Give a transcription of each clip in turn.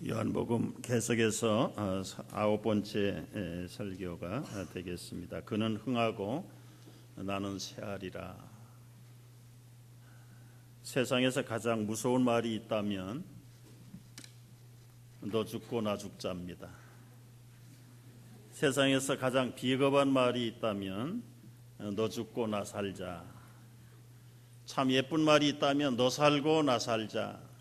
요한복음 계속해서 9번째 설교가 되겠습니다. 그는 흥하고 나는 쇠하리라. 세상에서 가장 무서운 말이 있다면 너 죽고 나 죽자입니다. 세상에서 가장 비겁한 말이 있다면 너 죽고 나 살자. 참 예쁜 말이 있다면 너 살고 나 살자.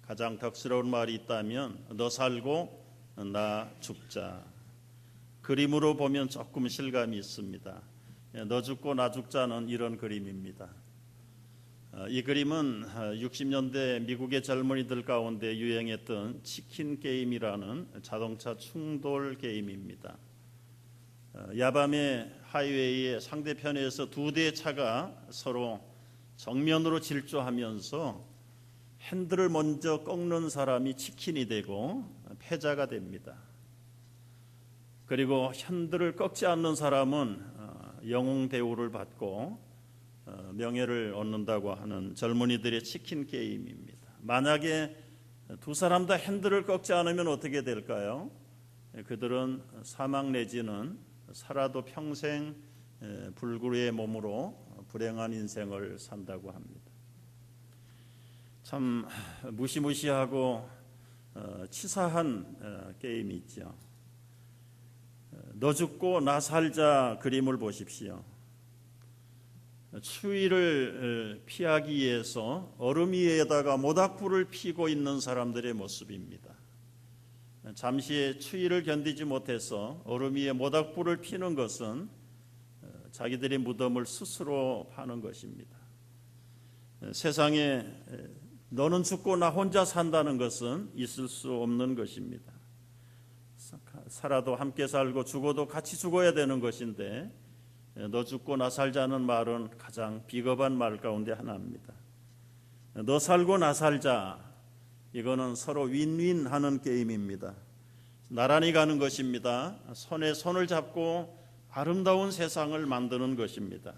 가장 덕스러운 말이 있다면 너 살고 나 죽자. 그림으로 보면 조금 실감이 있습니다. 너 죽고 나 죽자는 이런 그림입니다. 이 그림은 60년대 미국의 젊은이들 가운데 유행했던 치킨 게임이라는 자동차 충돌 게임입니다. 야밤에 하이웨이의 상대편에서 두 대의 차가 서로 정면으로 질주하면서 핸들을 먼저 꺾는 사람이 치킨이 되고 패자가 됩니다. 그리고 핸들을 꺾지 않는 사람은 영웅 대우를 받고 명예를 얻는다고 하는 젊은이들의 치킨 게임입니다. 만약에 두 사람 다 핸들을 꺾지 않으면 어떻게 될까요? 그들은 사망 내지는 살아도 평생 불구의 몸으로 불행한 인생을 산다고 합니다. 참 무시무시하고 치사한 게임이 있죠. 너 죽고 나 살자 그림을 보십시오. 추위를 피하기 위해서 얼음 위에다가 모닥불을 피고 있는 사람들의 모습입니다. 잠시 추위를 견디지 못해서 얼음 위에 모닥불을 피는 것은 자기들의 무덤을 스스로 파는 것입니다. 세상에 너는 죽고 나 혼자 산다는 것은 있을 수 없는 것입니다. 살아도 함께 살고 죽어도 같이 죽어야 되는 것인데 너 죽고 나 살자는 말은 가장 비겁한 말 가운데 하나입니다. 너 살고 나 살자, 이거는 서로 윈윈하는 게임입니다. 나란히 가는 것입니다. 손에 손을 잡고 아름다운 세상을 만드는 것입니다.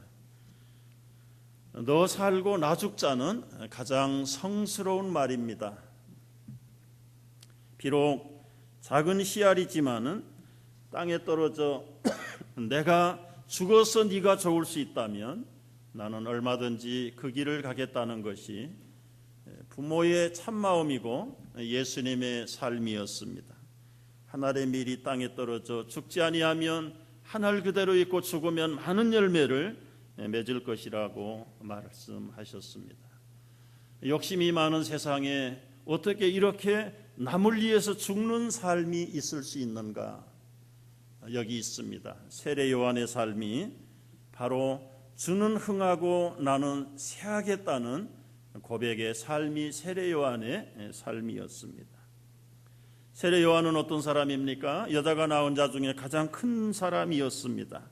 너 살고 나 죽자는 가장 성스러운 말입니다. 비록 작은 씨알이지만은 땅에 떨어져 내가 죽어서 네가 좋을 수 있다면 나는 얼마든지 그 길을 가겠다는 것이 부모의 참마음이고 예수님의 삶이었습니다. 하늘의 밀이 땅에 떨어져 죽지 아니하면 하늘 그대로 있고 죽으면 많은 열매를 맺을 것이라고 말씀하셨습니다. 욕심이 많은 세상에 어떻게 이렇게 남을 위해서 죽는 삶이 있을 수 있는가? 여기 있습니다. 세례 요한의 삶이 바로 주는 흥하고 나는 쇠하겠다는 고백의 삶이 세례 요한의 삶이었습니다. 세례 요한은 어떤 사람입니까? 여자가 낳은 자 중에 가장 큰 사람이었습니다.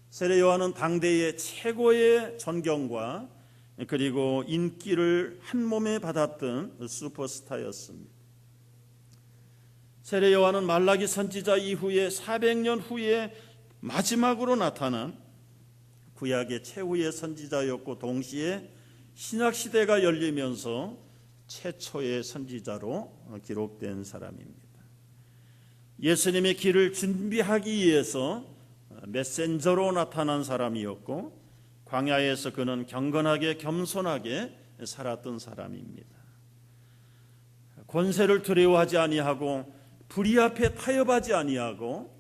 세례 요한은 당대의 최고의 존경과 그리고 인기를 한 몸에 받았던 슈퍼스타였습니다. 세례 요한은 말라기 선지자 이후에 400년 후에 마지막으로 나타난 구약의 최후의 선지자였고 동시에 신약시대가 열리면서 최초의 선지자로 기록된 사람입니다. 예수님의 길을 준비하기 위해서 메신저로 나타난 사람이었고 광야에서 그는 경건하게 겸손하게 살았던 사람입니다. 권세를 두려워하지 아니하고 불의 앞에 타협하지 아니하고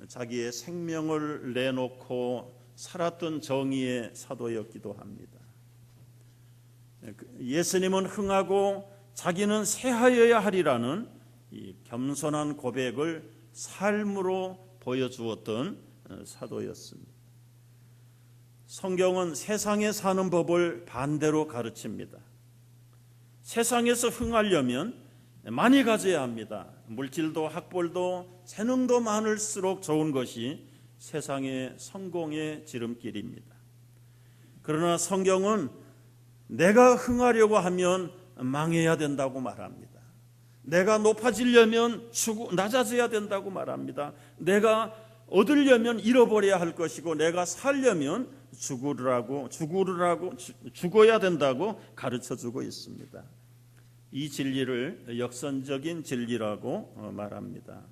자기의 생명을 내놓고 살았던 정의의 사도였기도 합니다. 예수님은 흥하고 자기는 쇠하여야 하리라는 이 겸손한 고백을 삶으로 보여주었던 사도였습니다. 성경은 세상에 사는 법을 반대로 가르칩니다. 세상에서 흥하려면 많이 가져야 합니다. 물질도 학벌도 재능도 많을수록 좋은 것이 세상의 성공의 지름길입니다. 그러나 성경은 내가 흥하려고 하면 망해야 된다고 말합니다. 내가 높아지려면 낮아져야 된다고 말합니다. 내가 얻으려면 잃어버려야 할 것이고 내가 살려면 죽어야 된다고 가르쳐주고 있습니다. 이 진리를 역선적인 진리라고 말합니다.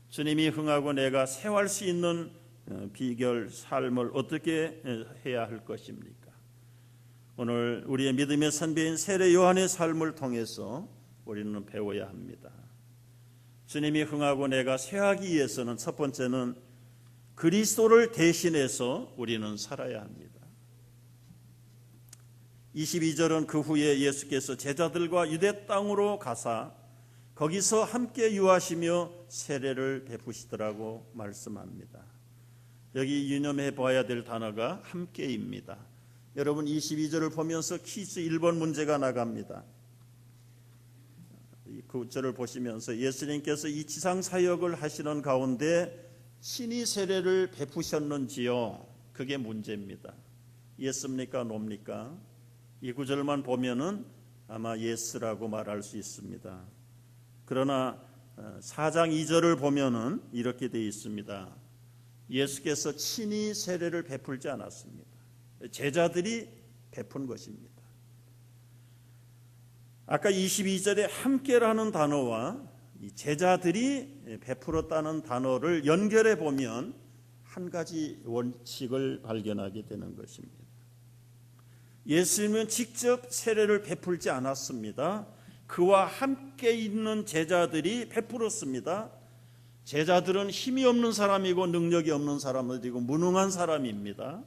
주님이 흥하고 내가 세워할 수 있는 비결 삶을 어떻게 해야 할 것입니까? 오늘 우리의 믿음의 선배인 세례 요한의 삶을 통해서 우리는 배워야 합니다. 주님이 흥하고 내가 쇠하기 위해서는 첫 번째는 그리스도를 대신해서 우리는 살아야 합니다. 22절은 그 후에 예수께서 제자들과 유대 땅으로 가사 거기서 함께 유하시며 세례를 베푸시더라고 말씀합니다. 여기 유념해 봐야 될 단어가 함께입니다. 여러분 22절을 보면서 퀴즈 1번 문제가 나갑니다. 이 구절을 보시면서 예수님께서 이 지상 사역을 하시는 가운데 친히 세례를 베푸셨는지요? 그게 문제입니다. 예스입니까? 노입니까? 이 구절만 보면은 아마 예스라고 말할 수 있습니다. 그러나 4장 2절을 보면은 이렇게 되어 있습니다. 예수께서 친히 세례를 베풀지 않았습니다. 제자들이 베푼 것입니다. 아까 22절에 함께라는 단어와 이 제자들이 베풀었다는 단어를 연결해 보면 한 가지 원칙을 발견하게 되는 것입니다. 예수님은 직접 세례를 베풀지 않았습니다. 그와 함께 있는 제자들이 베풀었습니다. 제자들은 힘이 없는 사람이고 능력이 없는 사람들이고 무능한 사람입니다.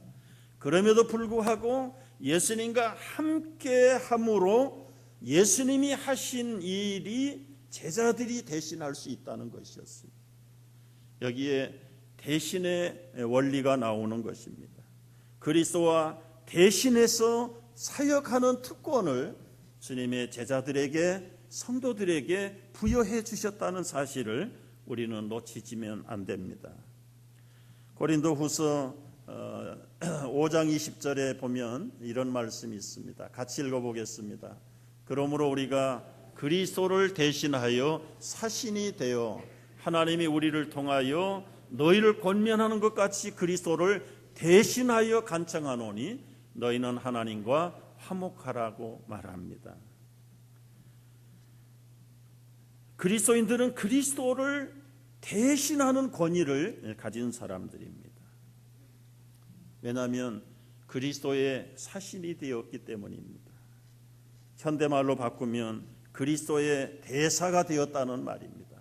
그럼에도 불구하고 예수님과 함께 함으로 예수님이 하신 일이 제자들이 대신할 수 있다는 것이었습니다. 여기에 대신의 원리가 나오는 것입니다. 그리스도와 대신해서 사역하는 특권을 주님의 제자들에게 성도들에게 부여해 주셨다는 사실을 우리는 놓치지면 안 됩니다. 고린도후서 5장 20절에 보면 이런 말씀이 있습니다. 같이 읽어보겠습니다. 그러므로 우리가 그리스도를 대신하여 사신이 되어 하나님이 우리를 통하여 너희를 권면하는 것 같이 그리스도를 대신하여 간청하노니 너희는 하나님과 화목하라고 말합니다. 그리스도인들은 그리스도를 대신하는 권위를 가진 사람들입니다. 왜냐하면 그리스도의 사신이 되었기 때문입니다. 현대말로 바꾸면 그리스도의 대사가 되었다는 말입니다.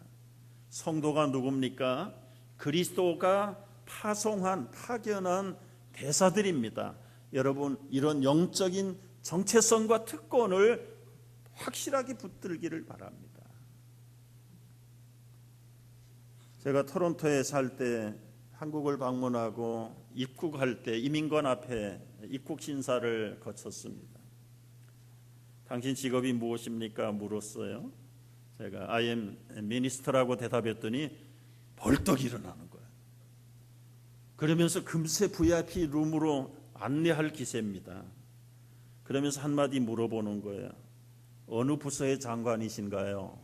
성도가 누굽니까? 그리스도가 파견한 대사들입니다. 여러분, 이런 영적인 정체성과 특권을 확실하게 붙들기를 바랍니다. 제가 토론토에 살 때 한국을 방문하고 입국할 때 이민관 앞에 입국 심사를 거쳤습니다. 당신 직업이 무엇입니까? 물었어요. 제가 I am minister라고 대답했더니 벌떡 일어나는 거예요. 그러면서 금세 VIP 룸으로 안내할 기세입니다. 그러면서 한마디 물어보는 거예요. 어느 부서의 장관이신가요?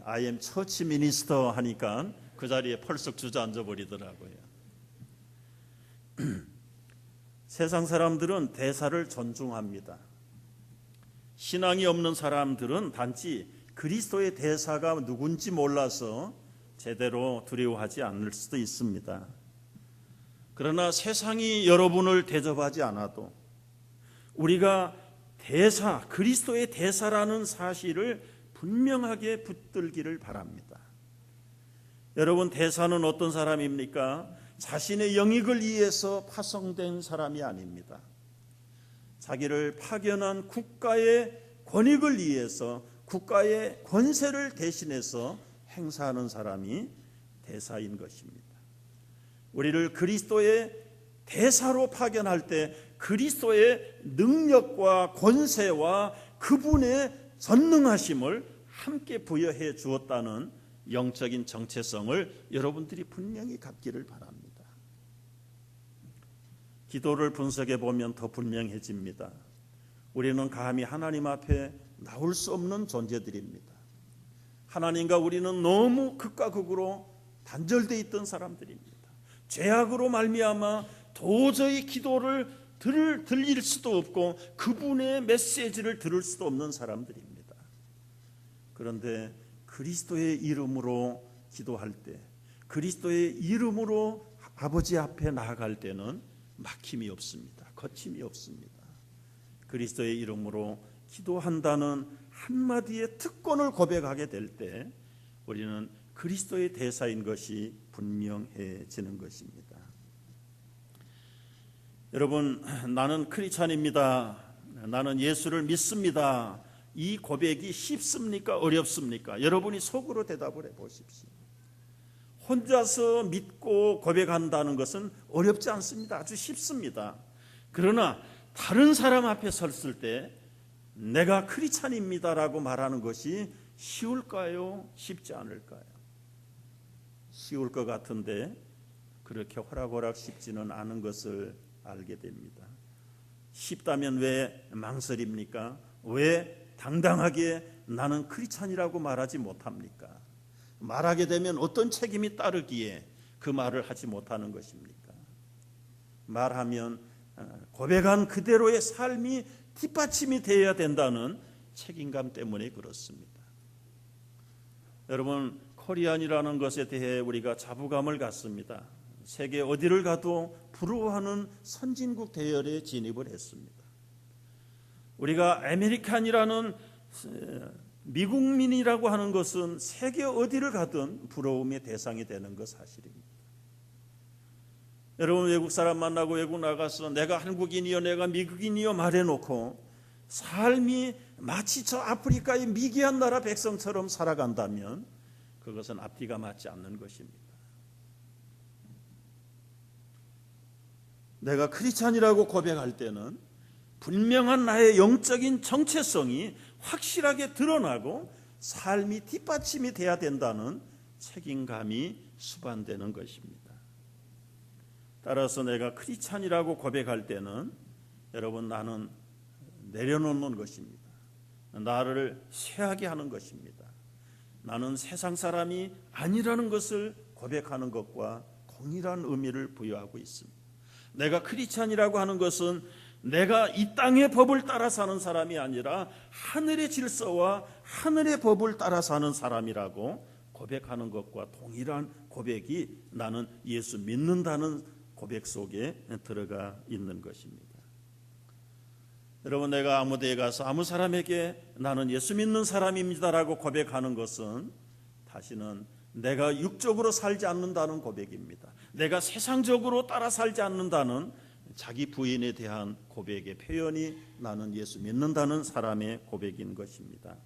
I am church minister 하니까 그 자리에 펄썩 주저앉아 버리더라고요. 세상 사람들은 대사를 존중합니다. 신앙이 없는 사람들은 단지 그리스도의 대사가 누군지 몰라서 제대로 두려워하지 않을 수도 있습니다. 그러나 세상이 여러분을 대접하지 않아도 우리가 대사, 그리스도의 대사라는 사실을 분명하게 붙들기를 바랍니다. 여러분, 대사는 어떤 사람입니까? 자신의 영익을 위해서 파송된 사람이 아닙니다. 자기를 파견한 국가의 권익을 위해서 국가의 권세를 대신해서 행사하는 사람이 대사인 것입니다. 우리를 그리스도의 대사로 파견할 때 그리스도의 능력과 권세와 그분의 전능하심을 함께 부여해 주었다는 영적인 정체성을 여러분들이 분명히 갖기를 바랍니다. 기도를 분석해 보면 더 분명해집니다. 우리는 감히 하나님 앞에 나올 수 없는 존재들입니다. 하나님과 우리는 너무 극과 극으로 단절되어 있던 사람들입니다. 죄악으로 말미암아 도저히 기도를 들릴 수도 없고 그분의 메시지를 들을 수도 없는 사람들입니다. 그런데 그리스도의 이름으로 기도할 때, 그리스도의 이름으로 아버지 앞에 나아갈 때는 막힘이 없습니다. 거침이 없습니다. 그리스도의 이름으로 기도한다는 한마디의 특권을 고백하게 될 때 우리는 그리스도의 대사인 것이 분명해지는 것입니다. 여러분, 나는 크리스찬입니다. 나는 예수를 믿습니다. 이 고백이 쉽습니까? 어렵습니까? 여러분이 속으로 대답을 해보십시오. 혼자서 믿고 고백한다는 것은 어렵지 않습니다. 아주 쉽습니다. 그러나 다른 사람 앞에 섰을 때 내가 크리스찬입니다라고 말하는 것이 쉬울까요? 쉽지 않을까요? 쉬울 것 같은데 그렇게 호락호락 쉽지는 않은 것을 알게 됩니다. 쉽다면 왜 망설입니까? 왜 당당하게 나는 크리스찬이라고 말하지 못합니까? 말하게 되면 어떤 책임이 따르기에 그 말을 하지 못하는 것입니까? 말하면 고백한 그대로의 삶이 뒷받침이 되어야 된다는 책임감 때문에 그렇습니다. 여러분, 코리안이라는 것에 대해 우리가 자부감을 갖습니다. 세계 어디를 가도 부러워하는 선진국 대열에 진입을 했습니다. 우리가 아메리칸이라는 미국민이라고 하는 것은 세계 어디를 가든 부러움의 대상이 되는 것 사실입니다. 여러분, 외국 사람 만나고 외국 나가서 내가 한국인이요 내가 미국인이요 말해놓고 삶이 마치 저 아프리카의 미개한 나라 백성처럼 살아간다면 그것은 앞뒤가 맞지 않는 것입니다. 내가 크리스찬이라고 고백할 때는 분명한 나의 영적인 정체성이 확실하게 드러나고 삶이 뒷받침이 돼야 된다는 책임감이 수반되는 것입니다. 따라서 내가 크리스찬이라고 고백할 때는 여러분, 나는 내려놓는 것입니다. 나를 쇠하게 하는 것입니다. 나는 세상 사람이 아니라는 것을 고백하는 것과 동일한 의미를 부여하고 있습니다. 내가 크리스찬이라고 하는 것은 내가 이 땅의 법을 따라 사는 사람이 아니라 하늘의 질서와 하늘의 법을 따라 사는 사람이라고 고백하는 것과 동일한 고백이 나는 예수 믿는다는 고백 속에 들어가 있는 것입니다. 여러분, 내가 아무 데에 가서 아무 사람에게 나는 예수 믿는 사람입니다라고 고백하는 것은 다시는 내가 육적으로 살지 않는다는 고백입니다. 내가 세상적으로 따라 살지 않는다는 자기 부인에 대한 고백의 표현이 나는 예수 믿는다는 사람의 고백인 것입니다.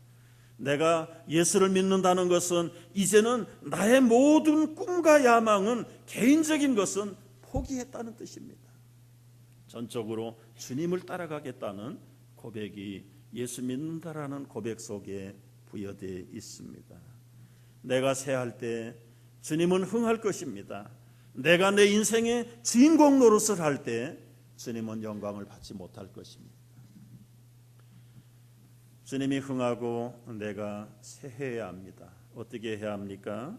내가 예수를 믿는다는 것은 이제는 나의 모든 꿈과 야망은, 개인적인 것은 포기했다는 뜻입니다. 전적으로 주님을 따라가겠다는 고백이 예수 믿는다라는 고백 속에 부여되어 있습니다. 내가 새할 때 주님은 흥할 것입니다. 내가 내 인생의 주인공 노릇을 할 때 주님은 영광을 받지 못할 것입니다. 주님이 흥하고 내가 새해야 합니다. 어떻게 해야 합니까?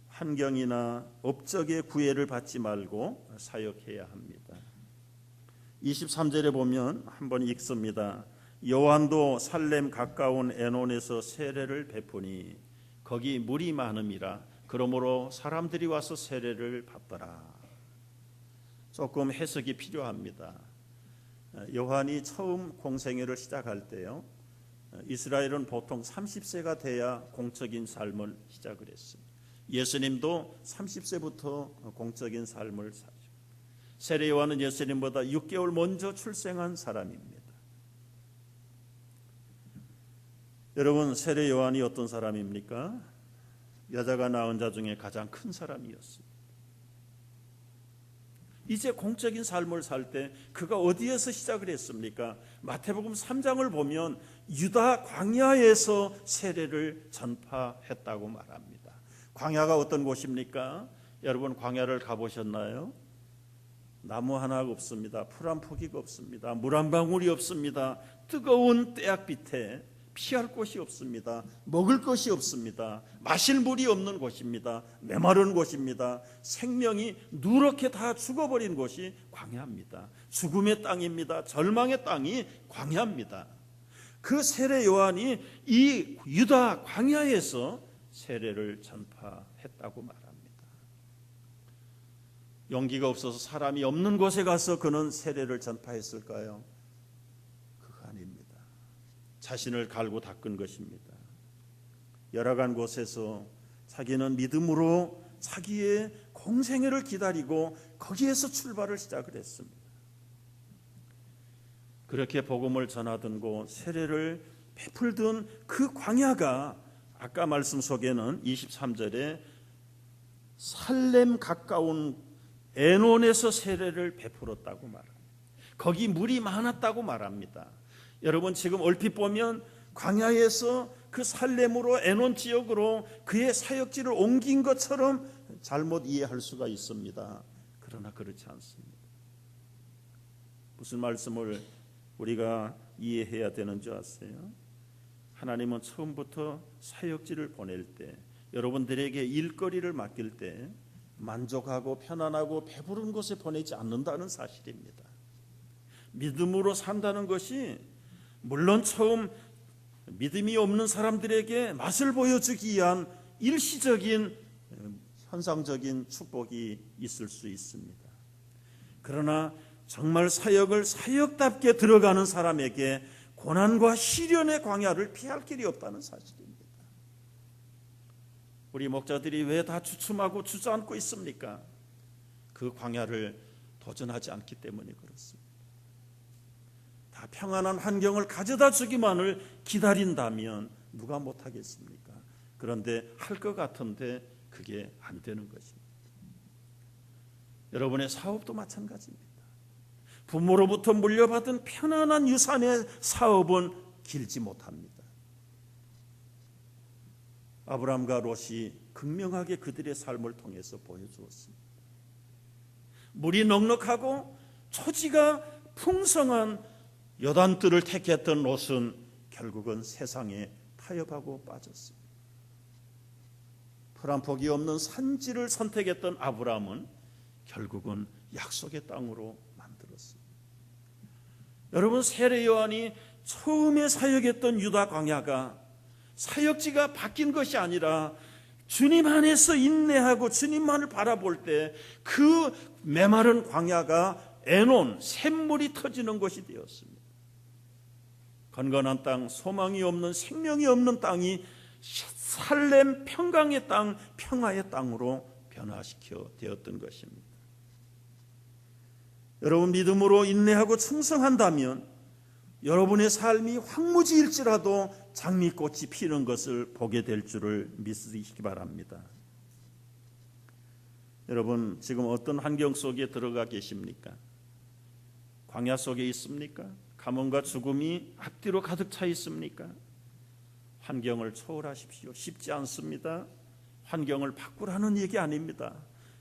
환경이나 업적의 구애를 받지 말고 사역해야 합니다. 23절에 보면 한번 읽습니다. 요한도 살렘 가까운 에논에서 세례를 베푸니 거기 물이 많음이라. 그러므로 사람들이 와서 세례를 받더라. 조금 해석이 필요합니다. 요한이 처음 공생애를 시작할 때요, 이스라엘은 보통 30세가 돼야 공적인 삶을 시작을 했습니다. 예수님도 30세부터 공적인 삶을 사죠. 세례 요한은 예수님보다 6개월 먼저 출생한 사람입니다. 여러분, 세례 요한이 어떤 사람입니까? 여자가 낳은 자 중에 가장 큰 사람이었습니다. 이제 공적인 삶을 살 때 그가 어디에서 시작을 했습니까? 마태복음 3장을 보면 유다 광야에서 세례를 전파했다고 말합니다. 광야가 어떤 곳입니까? 여러분, 광야를 가보셨나요? 나무 하나가 없습니다. 풀 한 포기가 없습니다. 물 한 방울이 없습니다. 뜨거운 떼약빛에 피할 곳이 없습니다. 먹을 것이 없습니다. 마실 물이 없는 곳입니다. 메마른 곳입니다. 생명이 누렇게 다 죽어버린 곳이 광야입니다. 죽음의 땅입니다. 절망의 땅이 광야입니다. 그 세례 요한이 이 유다 광야에서 세례를 전파했다고 말합니다. 용기가 없어서 사람이 없는 곳에 가서 그는 세례를 전파했을까요? 그거 아닙니다. 자신을 갈고 닦은 것입니다. 열악한 곳에서 자기는 믿음으로 자기의 공생애를 기다리고 거기에서 출발을 시작을 했습니다. 그렇게 복음을 전하던 곳, 세례를 베풀던 그 광야가 아까 말씀 속에는 23절에 살렘 가까운 에논에서 세례를 베풀었다고 말합니다. 거기 물이 많았다고 말합니다. 여러분 지금 얼핏 보면 광야에서 그 살렘으로 에논 지역으로 그의 사역지를 옮긴 것처럼 잘못 이해할 수가 있습니다. 그러나 그렇지 않습니다. 무슨 말씀을 우리가 이해해야 되는 줄 아세요? 하나님은 처음부터 사역지를 보낼 때, 여러분들에게 일거리를 맡길 때 만족하고 편안하고 배부른 곳에 보내지 않는다는 사실입니다. 믿음으로 산다는 것이 물론 처음 믿음이 없는 사람들에게 맛을 보여주기 위한 일시적인 현상적인 축복이 있을 수 있습니다. 그러나 정말 사역을 사역답게 들어가는 사람에게 고난과 시련의 광야를 피할 길이 없다는 사실입니다. 우리 목자들이 왜 다 주춤하고 주저앉고 있습니까? 그 광야를 도전하지 않기 때문에 그렇습니다. 다 평안한 환경을 가져다 주기만을 기다린다면 누가 못하겠습니까? 그런데 할 것 같은데 그게 안 되는 것입니다. 여러분의 사업도 마찬가지입니다. 부모로부터 물려받은 편안한 유산의 사업은 길지 못합니다. 아브라함과 롯이 극명하게 그들의 삶을 통해서 보여주었습니다. 물이 넉넉하고 초지가 풍성한 요단뜰을 택했던 롯은 결국은 세상에 타협하고 빠졌습니다. 풀 한 폭이 없는 산지를 선택했던 아브라함은 결국은 약속의 땅으로 만들었습니다. 여러분 세례 요한이 처음에 사역했던 유다 광야가 사역지가 바뀐 것이 아니라 주님 안에서 인내하고 주님만을 바라볼 때 그 메마른 광야가 에논 샘물이 터지는 곳이 되었습니다. 건건한 땅, 소망이 없는 생명이 없는 땅이 살렘 평강의 땅, 평화의 땅으로 변화시켜 되었던 것입니다. 여러분 믿음으로 인내하고 충성한다면 여러분의 삶이 황무지일지라도 장미꽃이 피는 것을 보게 될 줄을 믿으시기 바랍니다. 여러분 지금 어떤 환경 속에 들어가 계십니까? 광야 속에 있습니까? 가뭄과 죽음이 앞뒤로 가득 차 있습니까? 환경을 초월하십시오. 쉽지 않습니다. 환경을 바꾸라는 얘기 아닙니다.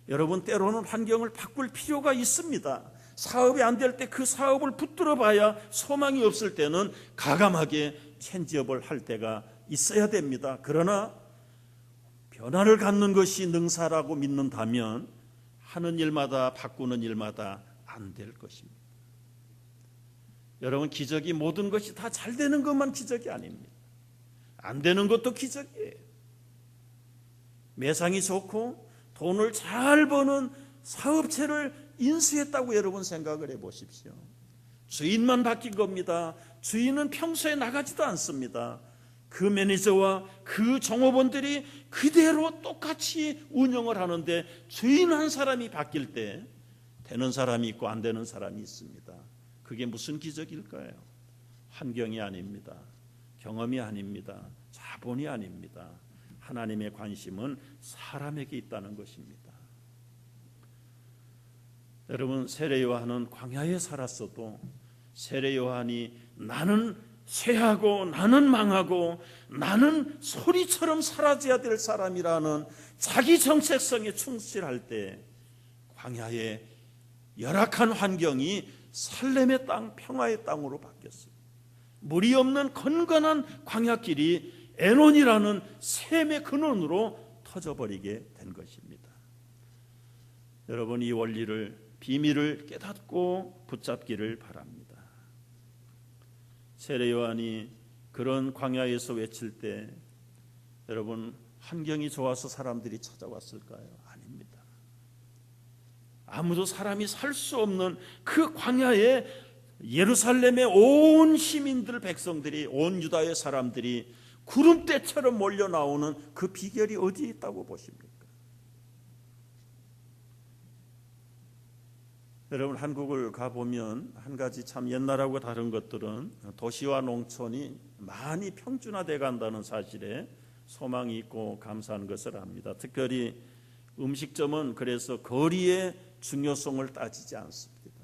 여러분 때로는 환경을 바꿀 필요가 있습니다. 사업이 안 될 때 그 사업을 붙들어 봐야 소망이 없을 때는 가감하게 체인지업을 할 때가 있어야 됩니다. 그러나 변화를 갖는 것이 능사라고 믿는다면 하는 일마다 바꾸는 일마다 안 될 것입니다. 여러분 기적이 모든 것이 다 잘 되는 것만 기적이 아닙니다. 안 되는 것도 기적이에요. 매상이 좋고 돈을 잘 버는 사업체를 인수했다고 여러분 생각을 해보십시오. 주인만 바뀐 겁니다. 주인은 평소에 나가지도 않습니다. 그 매니저와 그 종업원들이 그대로 똑같이 운영을 하는데 주인 한 사람이 바뀔 때 되는 사람이 있고 안 되는 사람이 있습니다. 그게 무슨 기적일까요? 환경이 아닙니다. 경험이 아닙니다. 자본이 아닙니다. 하나님의 관심은 사람에게 있다는 것입니다. 여러분 세례 요한은 광야에 살았어도 세례 요한이 나는 쇠하고 나는 망하고 나는 소리처럼 사라져야 될 사람이라는 자기 정체성에 충실할 때 광야의 열악한 환경이 살렘의 땅, 평화의 땅으로 바뀌었어요. 물이 없는 건건한 광야길이 에논이라는 샘의 근원으로 터져버리게 된 것입니다. 여러분 이 원리를 비밀을 깨닫고 붙잡기를 바랍니다. 세례 요한이 그런 광야에서 외칠 때 여러분 환경이 좋아서 사람들이 찾아왔을까요? 아닙니다. 아무도 사람이 살 수 없는 그 광야에 예루살렘의 온 시민들, 백성들이, 온 유다의 사람들이 구름대처럼 몰려 나오는 그 비결이 어디에 있다고 보십니까? 여러분 한국을 가보면 한 가지 참 옛날하고 다른 것들은 도시와 농촌이 많이 평준화돼 간다는 사실에 소망이 있고 감사한 것을 압니다. 특별히 음식점은 그래서 거리의 중요성을 따지지 않습니다.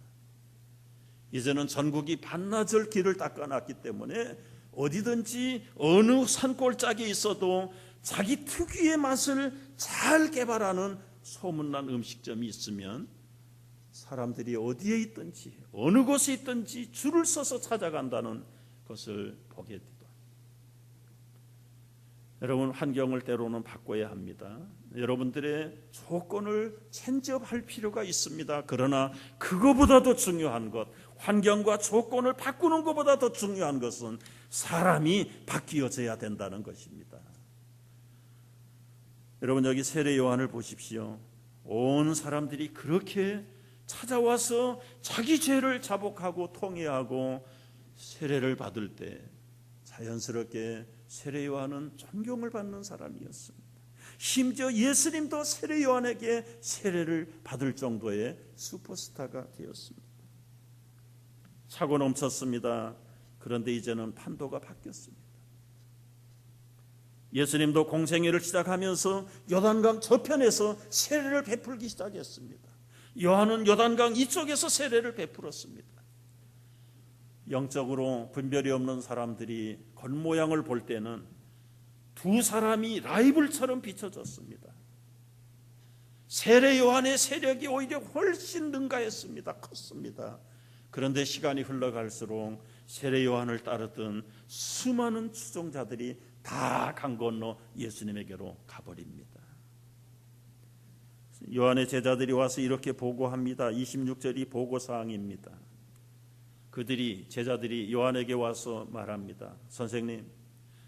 이제는 전국이 반나절 길을 닦아놨기 때문에 어디든지 어느 산골짜기에 있어도 자기 특유의 맛을 잘 개발하는 소문난 음식점이 있으면 사람들이 어디에 있든지 어느 곳에 있든지 줄을 서서 찾아간다는 것을 보게 되죠. 여러분 환경을 때로는 바꿔야 합니다. 여러분들의 조건을 체인지업할 필요가 있습니다. 그러나 그거보다도 중요한 것, 환경과 조건을 바꾸는 것보다 더 중요한 것은 사람이 바뀌어져야 된다는 것입니다. 여러분 여기 세례 요한을 보십시오. 온 사람들이 그렇게 찾아와서 자기 죄를 자복하고 통회하고 세례를 받을 때 자연스럽게 세례 요한은 존경을 받는 사람이었습니다. 심지어 예수님도 세례 요한에게 세례를 받을 정도의 슈퍼스타가 되었습니다. 차고 넘쳤습니다. 그런데 이제는 판도가 바뀌었습니다. 예수님도 공생애를 시작하면서 요단강 저편에서 세례를 베풀기 시작했습니다. 요한은 요단강 이쪽에서 세례를 베풀었습니다. 영적으로 분별이 없는 사람들이 겉모양을 볼 때는 두 사람이 라이벌처럼 비춰졌습니다. 세례 요한의 세력이 오히려 훨씬 능가했습니다. 컸습니다. 그런데 시간이 흘러갈수록 세례 요한을 따르던 수많은 추종자들이 다 강 건너 예수님에게로 가버립니다. 요한의 제자들이 와서 이렇게 보고합니다. 26절이 보고사항입니다. 제자들이 요한에게 와서 말합니다.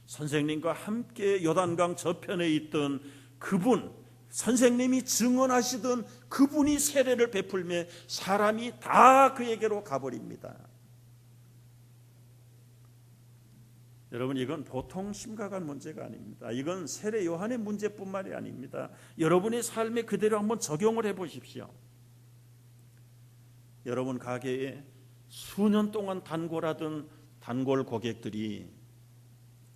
선생님과 함께 요단강 저편에 있던 그분, 선생님이 증언하시던 그분이 세례를 베풀며 사람이 다 그에게로 가버립니다. 여러분 이건 보통 심각한 문제가 아닙니다. 이건 세례 요한의 문제뿐만이 아닙니다. 여러분의 삶에 그대로 한번 적용을 해보십시오. 여러분 가게에 수년 동안 단골하던 단골 고객들이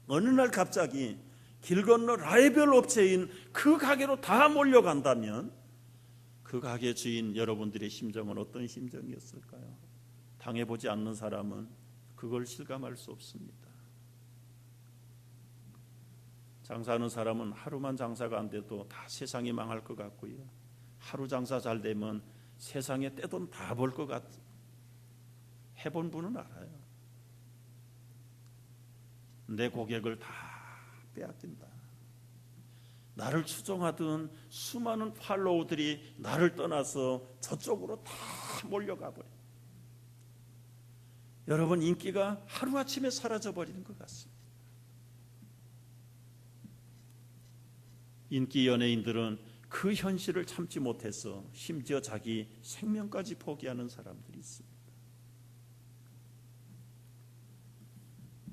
어느 날 갑자기 길 건너 라이벌 업체인 그 가게로 다 몰려간다면 그 가게 주인 여러분들의 심정은 어떤 심정이었을까요? 당해보지 않는 사람은 그걸 실감할 수 없습니다. 장사하는 사람은 하루만 장사가 안 돼도 다 세상이 망할 것 같고요. 하루 장사 잘 되면 세상에 떼돈 다 벌 것 같아요. 해본 분은 알아요. 내 고객을 다 빼앗긴다. 나를 추종하던 수많은 팔로우들이 나를 떠나서 저쪽으로 다 몰려가 버려요. 여러분 인기가 하루아침에 사라져버리는 것 같습니다. 인기 연예인들은 그 현실을 참지 못해서 심지어 자기 생명까지 포기하는 사람들이 있습니다.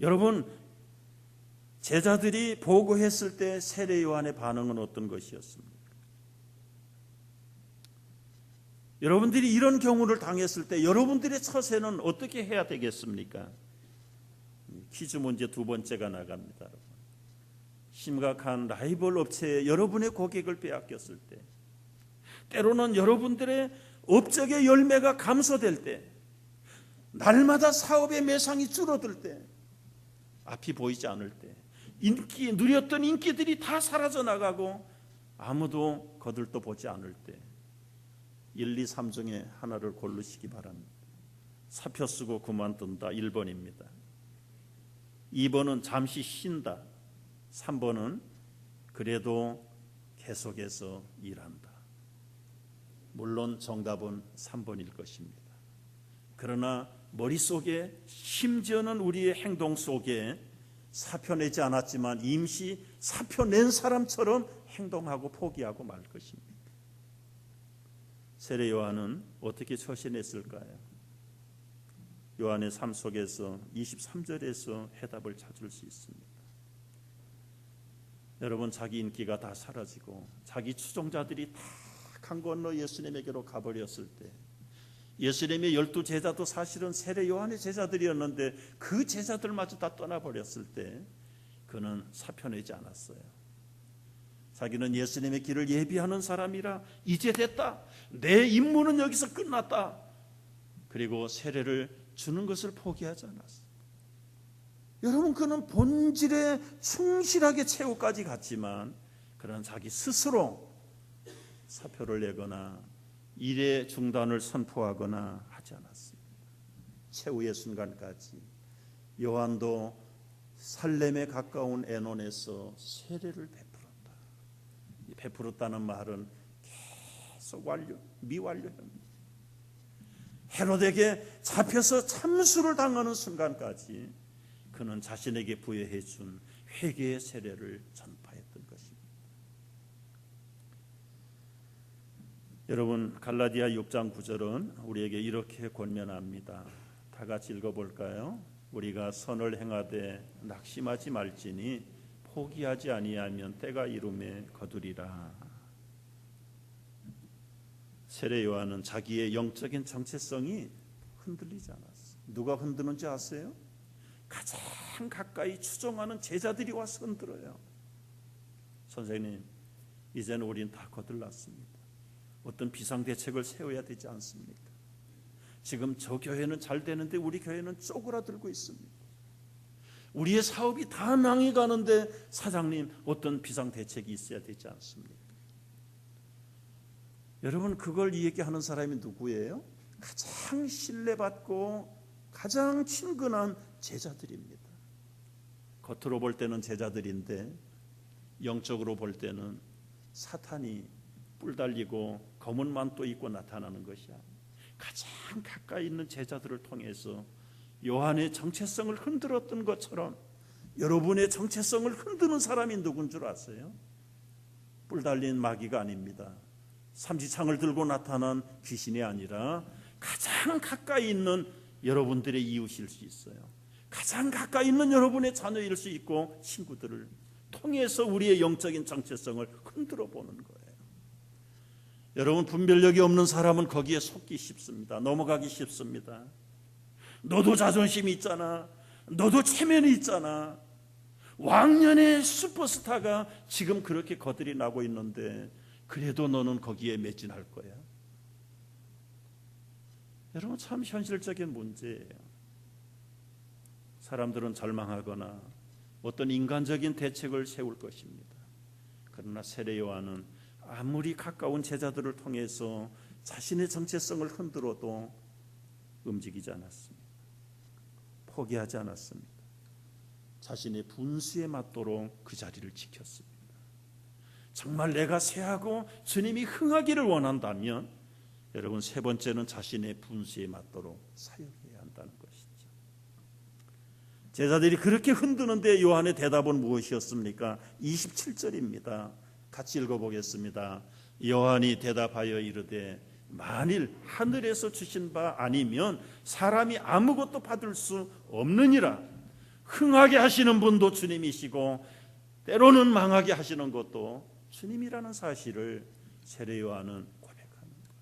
여러분 제자들이 보고했을 때 세례 요한의 반응은 어떤 것이었습니까? 여러분들이 이런 경우를 당했을 때 여러분들의 처세는 어떻게 해야 되겠습니까? 퀴즈 문제 두 번째가 나갑니다. 여러분. 심각한 라이벌 업체에 여러분의 고객을 빼앗겼을 때, 때로는 여러분들의 업적의 열매가 감소될 때, 날마다 사업의 매상이 줄어들 때, 앞이 보이지 않을 때, 누렸던 인기들이 다 사라져 나가고 아무도 거들떠 보지 않을 때 1, 2, 3 중에 하나를 고르시기 바랍니다. 사표 쓰고 그만둔다 1번입니다. 2번은 잠시 쉰다. 3번은 그래도 계속해서 일한다. 물론 정답은 3번일 것입니다. 그러나 머릿속에 심지어는 우리의 행동 속에 사표 내지 않았지만 임시 사표 낸 사람처럼 행동하고 포기하고 말 것입니다. 세례 요한은 어떻게 처신했을까요? 요한의 삶 속에서 23절에서 해답을 찾을 수 있습니다. 여러분, 자기 인기가 다 사라지고 자기 추종자들이 다 강 건너 예수님에게로 가버렸을 때, 예수님의 12 제자도 사실은 세례 요한의 제자들이었는데 그 제자들마저 다 떠나버렸을 때 그는 사표 내지 않았어요. 자기는 예수님의 길을 예비하는 사람이라 이제 됐다, 내 임무는 여기서 끝났다, 그리고 세례를 주는 것을 포기하지 않았어요. 여러분, 그는 본질에 충실하게 최후까지 갔지만 그는 자기 스스로 사표를 내거나 일의 중단을 선포하거나 하지 않았습니다. 최후의 순간까지 요한도 살렘에 가까운 에논에서 세례를 베풀었다. 베풀었다는 말은 계속 미완료입니다. 헤롯에게 잡혀서 참수를 당하는 순간까지 그는 자신에게 부여해 준 회개의 세례를 전파했던 것입니다. 여러분, 갈라디아 6장 9절은 우리에게 이렇게 권면합니다. 다 같이 읽어볼까요? 우리가 선을 행하되 낙심하지 말지니 포기하지 아니하면 때가 이름에 거두리라. 세례 요한은 자기의 영적인 정체성이 흔들리지 않았어요. 누가 흔드는지 아세요? 가장 가까이 추종하는 제자들이 와서 흔들어요. 선생님, 이제는 우린 다 거들났습니다. 어떤 비상대책을 세워야 되지 않습니까? 지금 저 교회는 잘 되는데 우리 교회는 쪼그라들고 있습니다. 우리의 사업이 다 망해가는데 사장님, 어떤 비상대책이 있어야 되지 않습니까? 여러분, 그걸 얘기하는 사람이 누구예요? 가장 신뢰받고 가장 친근한 제자들입니다. 겉으로 볼 때는 제자들인데 영적으로 볼 때는 사탄이 뿔 달리고 검은 만도 입고 나타나는 것이야. 가장 가까이 있는 제자들을 통해서 요한의 정체성을 흔들었던 것처럼 여러분의 정체성을 흔드는 사람이 누군 줄 아세요? 뿔 달린 마귀가 아닙니다. 삼지창을 들고 나타난 귀신이 아니라 가장 가까이 있는 여러분들의 이웃일 수 있어요. 가장 가까이 있는 여러분의 자녀일 수 있고 친구들을 통해서 우리의 영적인 정체성을 흔들어 보는 거예요. 여러분, 분별력이 없는 사람은 거기에 속기 쉽습니다. 넘어가기 쉽습니다. 너도 자존심이 있잖아, 너도 체면이 있잖아, 왕년의 슈퍼스타가 지금 그렇게 거들이 나고 있는데 그래도 너는 거기에 매진할 거야. 여러분, 참 현실적인 문제예요. 사람들은 절망하거나 어떤 인간적인 대책을 세울 것입니다. 그러나 세례 요한은 아무리 가까운 제자들을 통해서 자신의 정체성을 흔들어도 움직이지 않았습니다. 포기하지 않았습니다. 자신의 분수에 맞도록 그 자리를 지켰습니다. 정말 내가 쇠하고 주님이 흥하기를 원한다면 여러분, 세 번째는 자신의 분수에 맞도록 사역해야 한다는 것이죠. 제자들이 그렇게 흔드는데 요한의 대답은 무엇이었습니까? 27절입니다. 같이 읽어보겠습니다. 요한이 대답하여 이르되 만일 하늘에서 주신 바 아니면 사람이 아무것도 받을 수 없느니라. 흥하게 하시는 분도 주님이시고 때로는 망하게 하시는 것도 주님이라는 사실을 세례 요한은 고백하는 거예요.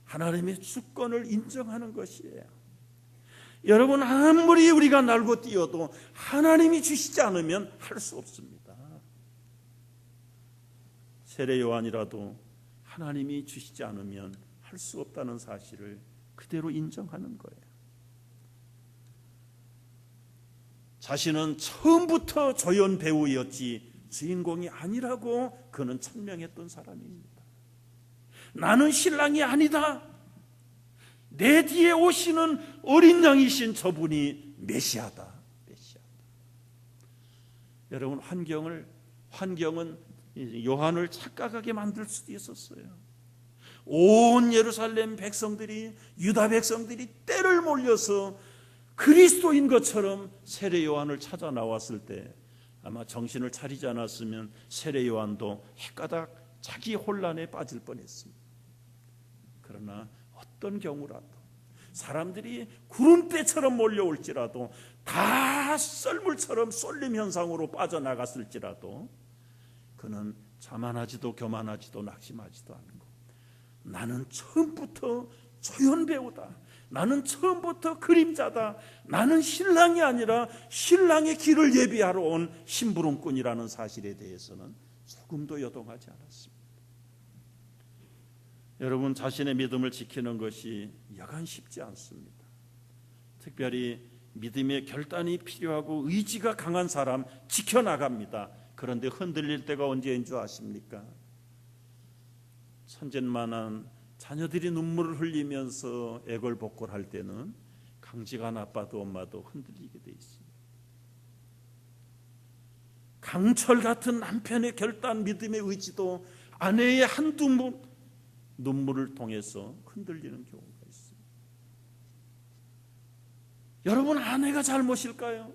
하나님의 주권을 인정하는 것이에요. 여러분, 아무리 우리가 날고 뛰어도 하나님이 주시지 않으면 할 수 없습니다. 세례 요한이라도 하나님이 주시지 않으면 할 수 없다는 사실을 그대로 인정하는 거예요. 자신은 처음부터 조연 배우였지 주인공이 아니라고 그는 천명했던 사람입니다. 나는 신랑이 아니다. 내 뒤에 오시는 어린 양이신 저분이 메시아다. 여러분, 환경은 요한을 착각하게 만들 수도 있었어요. 온 예루살렘 백성들이, 유다 백성들이 떼를 몰려서 그리스도인 것처럼 세례 요한을 찾아 나왔을 때 아마 정신을 차리지 않았으면 세례 요한도 헷가닥 자기 혼란에 빠질 뻔했습니다. 그러나 어떤 경우라도 사람들이 구름대처럼 몰려올지라도 다 썰물처럼 쏠림 현상으로 빠져나갔을지라도 그는 자만하지도 교만하지도 낙심하지도 않고 나는 처음부터 조연 배우다. 나는 처음부터 그림자다. 나는 신랑이 아니라 신랑의 길을 예비하러 온 심부름꾼이라는 사실에 대해서는 조금도 여동하지 않았습니다. 여러분, 자신의 믿음을 지키는 것이 여간 쉽지 않습니다. 특별히 믿음의 결단이 필요하고 의지가 강한 사람 지켜나갑니다. 그런데 흔들릴 때가 언제인 줄 아십니까? 천진만한 자녀들이 눈물을 흘리면서 애걸복걸할 때는 강직한 아빠도 엄마도 흔들리게 돼 있습니다. 강철 같은 남편의 결단, 믿음의 의지도 아내의 한두 눈물을 통해서 흔들리는 경우가 있습니다. 여러분, 아내가 잘못일까요?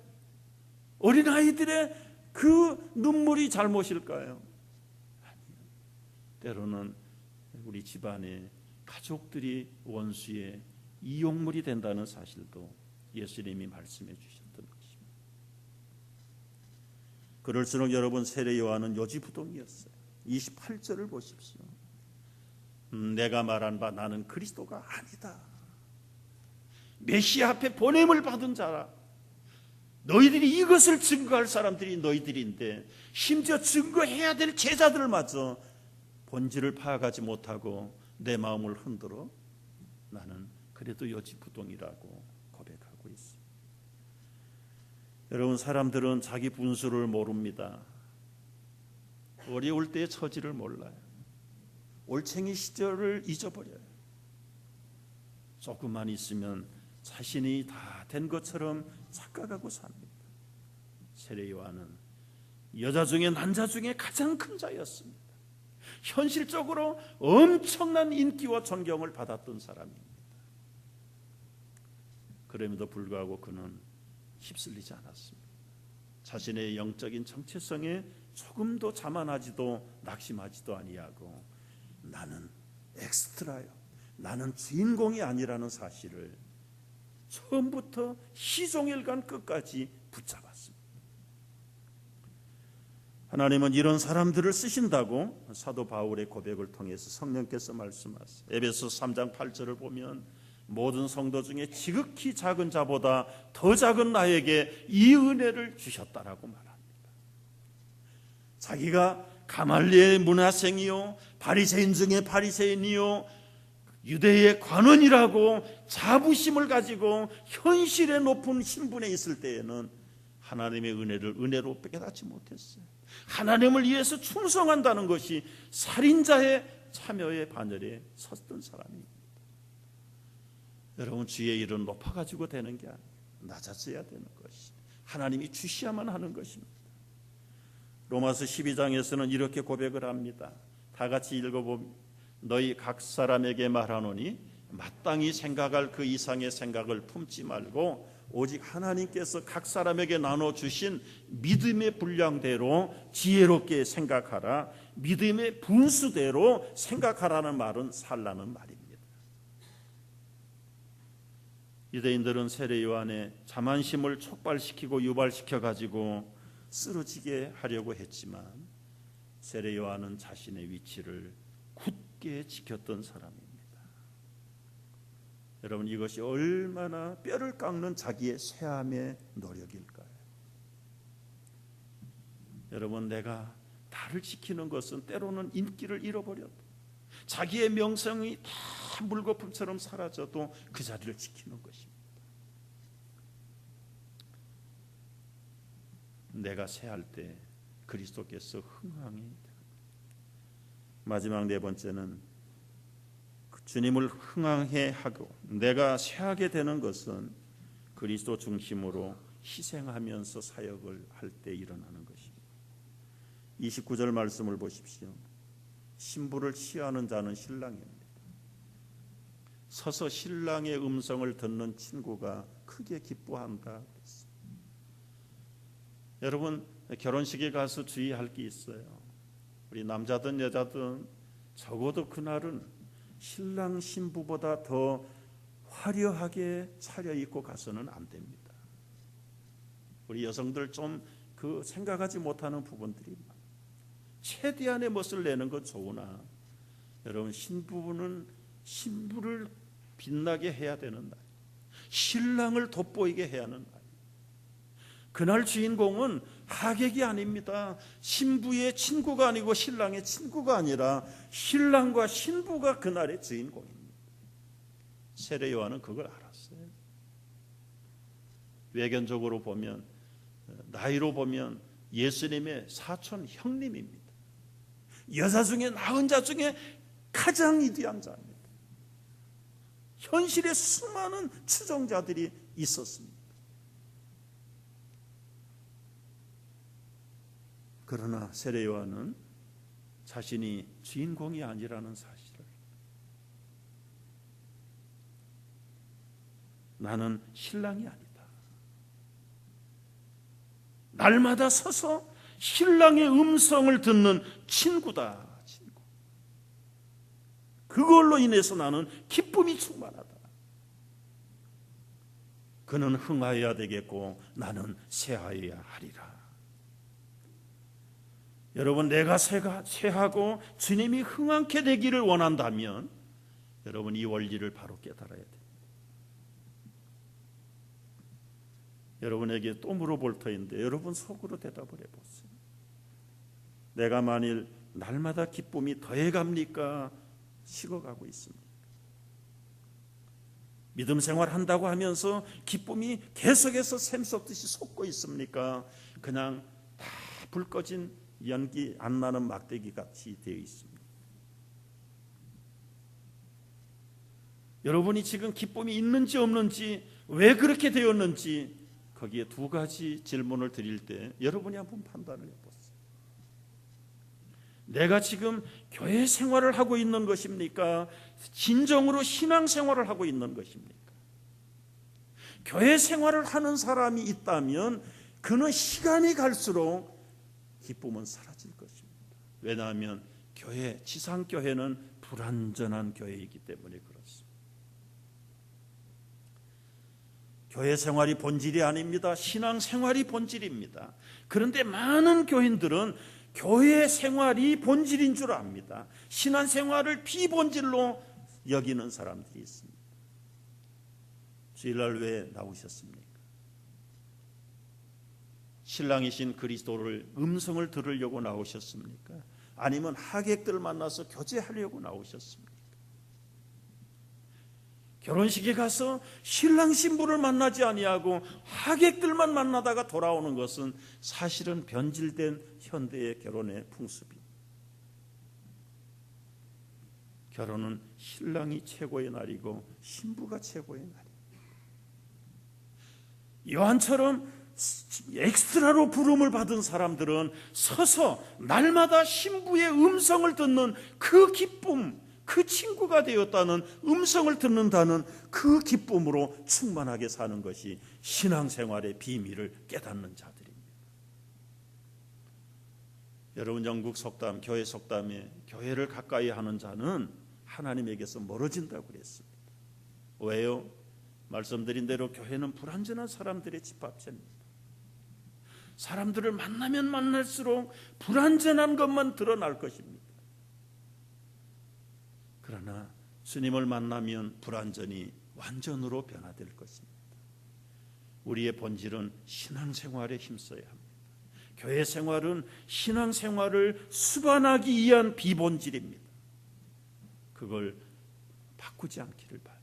어린아이들의 그 눈물이 잘못일까요? 아니요. 때로는 우리 집안의 가족들이 원수의 이용물이 된다는 사실도 예수님이 말씀해 주셨던 것입니다. 그럴수록 여러분, 세례 요한은 요지부동이었어요. 28절을 보십시오. 내가 말한 바 나는 그리스도가 아니다. 메시아 앞에 보냄을 받은 자라. 너희들이 이것을 증거할 사람들이 너희들인데 심지어 증거해야 될 제자들마저 본질을 파악하지 못하고 내 마음을 흔들어 나는 그래도 요지부동이라고 고백하고 있습니다. 여러분, 사람들은 자기 분수를 모릅니다. 어려울 때의 처지를 몰라요. 올챙이 시절을 잊어버려요. 조금만 있으면 자신이 다 된 것처럼 착각하고 삽니다. 세례 요한은 여자 중에 남자 중에 가장 큰 자였습니다. 현실적으로 엄청난 인기와 존경을 받았던 사람입니다. 그럼에도 불구하고 그는 휩쓸리지 않았습니다. 자신의 영적인 정체성에 조금도 자만하지도 낙심하지도 아니하고 나는 엑스트라요, 나는 주인공이 아니라는 사실을 처음부터 희종일관 끝까지 붙잡았습니다. 하나님은 이런 사람들을 쓰신다고 사도 바울의 고백을 통해서 성령께서 말씀하세요. 에베소 3장 8절을 보면 모든 성도 중에 지극히 작은 자보다 더 작은 나에게 이 은혜를 주셨다라고 말합니다. 자기가 가말리엘 문화생이요, 바리새인 중에 바리새인이요, 유대의 관원이라고 자부심을 가지고 현실의 높은 신분에 있을 때에는 하나님의 은혜를 은혜로 깨닫지 못했어요. 하나님을 위해서 충성한다는 것이 살인자의 참여의 반열에 섰던 사람입니다. 여러분, 주의 일은 높아가지고 되는 게 아니에요. 낮아져야 되는 것이 하나님이 주셔야만 하는 것입니다. 로마서 12장에서는 이렇게 고백을 합니다. 다 같이 읽어보면 너희 각 사람에게 말하노니 마땅히 생각할 그 이상의 생각을 품지 말고 오직 하나님께서 각 사람에게 나눠주신 믿음의 분량대로 지혜롭게 생각하라. 믿음의 분수대로 생각하라는 말은 살라는 말입니다. 유대인들은 세례 요한의 자만심을 촉발시키고 유발시켜 가지고 쓰러지게 하려고 했지만 세례 요한은 자신의 위치를 굳게 지켰던 사람입니다. 여러분, 이것이 얼마나 뼈를 깎는 자기의 쇠함의 노력일까요? 여러분, 내가 나를 지키는 것은 때로는 인기를 잃어버려도 자기의 명성이 다 물거품처럼 사라져도 그 자리를 지키는 것입니다. 내가 쇠할 때 그리스도께서 흥왕이 됩니다. 마지막 네 번째는 주님을 흥왕해 하고 내가 쇠하게 되는 것은 그리스도 중심으로 희생하면서 사역을 할 때 일어나는 것입니다. 29절 말씀을 보십시오. 신부를 취하는 자는 신랑입니다. 서서 신랑의 음성을 듣는 친구가 크게 기뻐한다. 여러분, 결혼식에 가서 주의할 게 있어요. 우리 남자든 여자든 적어도 그날은 신랑 신부보다 더 화려하게 차려입고 가서는 안 됩니다. 우리 여성들 좀 그 생각하지 못하는 부분들이 많아요. 최대한의 멋을 내는 건 좋으나 여러분, 신부는 신부를 빛나게 해야 되는 날, 신랑을 돋보이게 해야 하는 날. 그날 주인공은 하객이 아닙니다. 신부의 친구가 아니고 신랑의 친구가 아니라 신랑과 신부가 그날의 주인공입니다. 세례 요한은 그걸 알았어요. 외견적으로 보면, 나이로 보면 예수님의 사촌 형님입니다. 여자 중에, 낳은 자 중에 가장 위대한 자입니다. 현실에 수많은 추종자들이 있었습니다. 그러나 세례 요한은 자신이 주인공이 아니라는 사실을, 나는 신랑이 아니다, 날마다 서서 신랑의 음성을 듣는 친구다, 친구. 그걸로 인해서 나는 기쁨이 충만하다. 그는 흥하여야 되겠고 나는 쇠하여야 하리라. 여러분, 내가 쇠하고 주님이 흥하게 되기를 원한다면 여러분, 이 원리를 바로 깨달아야 됩니다. 여러분에게 또 물어볼 터인데 여러분 속으로 대답을 해보세요. 내가 만일 날마다 기쁨이 더해갑니까? 식어가고 있습니까? 믿음 생활 한다고 하면서 기쁨이 계속해서 샘솟듯이 솟고 있습니까? 그냥 다 불 꺼진 연기 안 나는 막대기 같이 되어 있습니다. 여러분이 지금 기쁨이 있는지 없는지, 왜 그렇게 되었는지, 거기에 두 가지 질문을 드릴 때 여러분이 한번 판단을 해보세요. 내가 지금 교회 생활을 하고 있는 것입니까? 진정으로 신앙 생활을 하고 있는 것입니까? 교회 생활을 하는 사람이 있다면 그는 시간이 갈수록 기쁨은 사라질 것입니다. 왜냐하면 지상교회는 불완전한 교회이기 때문에 그렇습니다. 교회 생활이 본질이 아닙니다. 신앙 생활이 본질입니다. 그런데 많은 교인들은 교회 생활이 본질인 줄 압니다. 신앙 생활을 비본질로 여기는 사람들이 있습니다. 주일날 왜 나오셨습니까? 신랑이신 그리스도를 음성을 들으려고 나오셨습니까? 아니면 하객들 만나서 교제하려고 나오셨습니까? 결혼식에 가서 신랑 신부를 만나지 아니하고 하객들만 만나다가 돌아오는 것은 사실은 변질된 현대의 결혼의 풍습입니다. 결혼은 신랑이 최고의 날이고 신부가 최고의 날입니다. 요한처럼 엑스트라로 부름을 받은 사람들은 서서 날마다 신부의 음성을 듣는 그 기쁨, 그 친구가 되었다는 음성을 듣는다는 그 기쁨으로 충만하게 사는 것이 신앙생활의 비밀을 깨닫는 자들입니다. 여러분, 영국 속담, 교회 속담에 교회를 가까이 하는 자는 하나님에게서 멀어진다고 그랬습니다. 왜요? 말씀드린 대로 교회는 불완전한 사람들의 집합체입니다. 사람들을 만나면 만날수록 불완전한 것만 드러날 것입니다. 그러나 주님을 만나면 불완전이 완전으로 변화될 것입니다. 우리의 본질은 신앙생활에 힘써야 합니다. 교회 생활은 신앙생활을 수반하기 위한 비본질입니다. 그걸 바꾸지 않기를 바라요.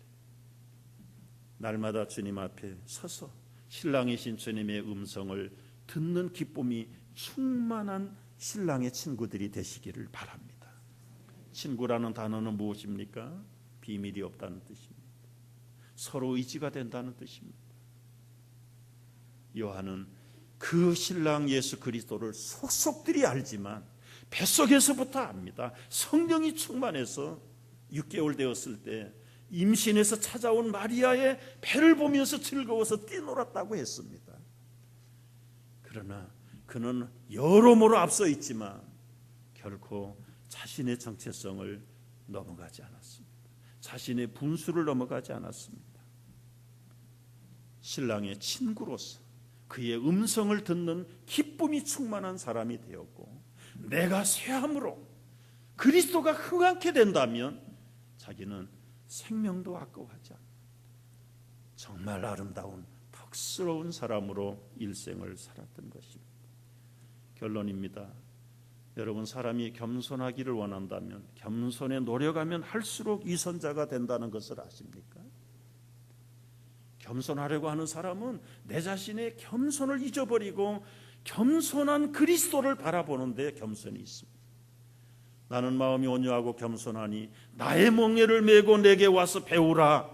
날마다 주님 앞에 서서 신랑이신 주님의 음성을 듣는 기쁨이 충만한 신랑의 친구들이 되시기를 바랍니다. 친구라는 단어는 무엇입니까? 비밀이 없다는 뜻입니다. 서로 의지가 된다는 뜻입니다. 요한은 그 신랑 예수 그리스도를 속속들이 알지만 뱃속에서부터 압니다. 성령이 충만해서 6개월 되었을 때 임신해서 찾아온 마리아의 배를 보면서 즐거워서 뛰놀았다고 했습니다. 그러나 그는 여러모로 앞서 있지만 결코 자신의 정체성을 넘어가지 않았습니다. 자신의 분수를 넘어가지 않았습니다. 신랑의 친구로서 그의 음성을 듣는 기쁨이 충만한 사람이 되었고, 내가 쇠함으로 그리스도가 흥하게 된다면 자기는 생명도 아까워하지 않는다. 정말 아름다운 덕스러운 사람으로 일생을 살았던 것입니다. 결론입니다. 여러분, 사람이 겸손하기를 원한다면 겸손에 노력하면 할수록 위선자가 된다는 것을 아십니까? 겸손하려고 하는 사람은 내 자신의 겸손을 잊어버리고 겸손한 그리스도를 바라보는데 겸손이 있습니다. 나는 마음이 온유하고 겸손하니 나의 멍에를 메고 내게 와서 배우라.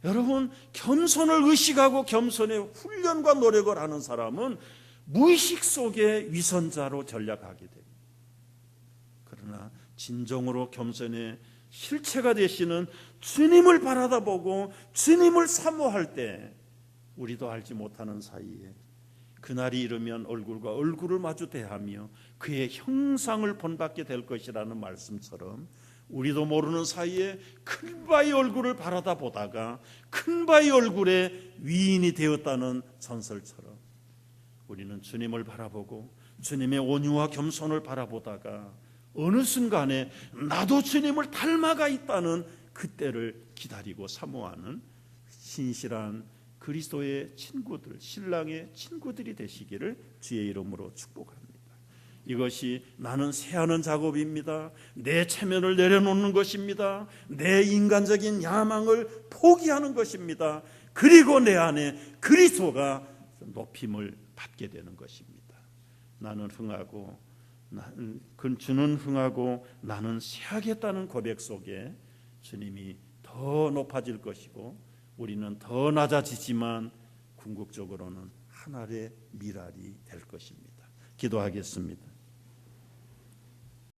여러분, 겸손을 의식하고 겸손의 훈련과 노력을 하는 사람은 무의식 속에 위선자로 전락하게 됩니다. 그러나 진정으로 겸손의 실체가 되시는 주님을 바라다보고 주님을 사모할 때 우리도 알지 못하는 사이에 그날이 이르면 얼굴과 얼굴을 마주 대하며 그의 형상을 본받게 될 것이라는 말씀처럼 우리도 모르는 사이에 큰 바의 얼굴을 바라다 보다가 큰 바의 얼굴에 위인이 되었다는 전설처럼 우리는 주님을 바라보고 주님의 온유와 겸손을 바라보다가 어느 순간에 나도 주님을 닮아가 있다는 그때를 기다리고 사모하는 신실한 그리스도의 친구들, 신랑의 친구들이 되시기를 주의 이름으로 축복합니다. 이것이 나는 새하는 작업입니다. 내 체면을 내려놓는 것입니다. 내 인간적인 야망을 포기하는 것입니다. 그리고 내 안에 그리스도가 높임을 받게 되는 것입니다. 나는 흥하고 주는 흥하고 나는 새하겠다는 고백 속에 주님이 더 높아질 것이고 우리는 더 낮아지지만 궁극적으로는 하늘의 미랄이 될 것입니다. 기도하겠습니다.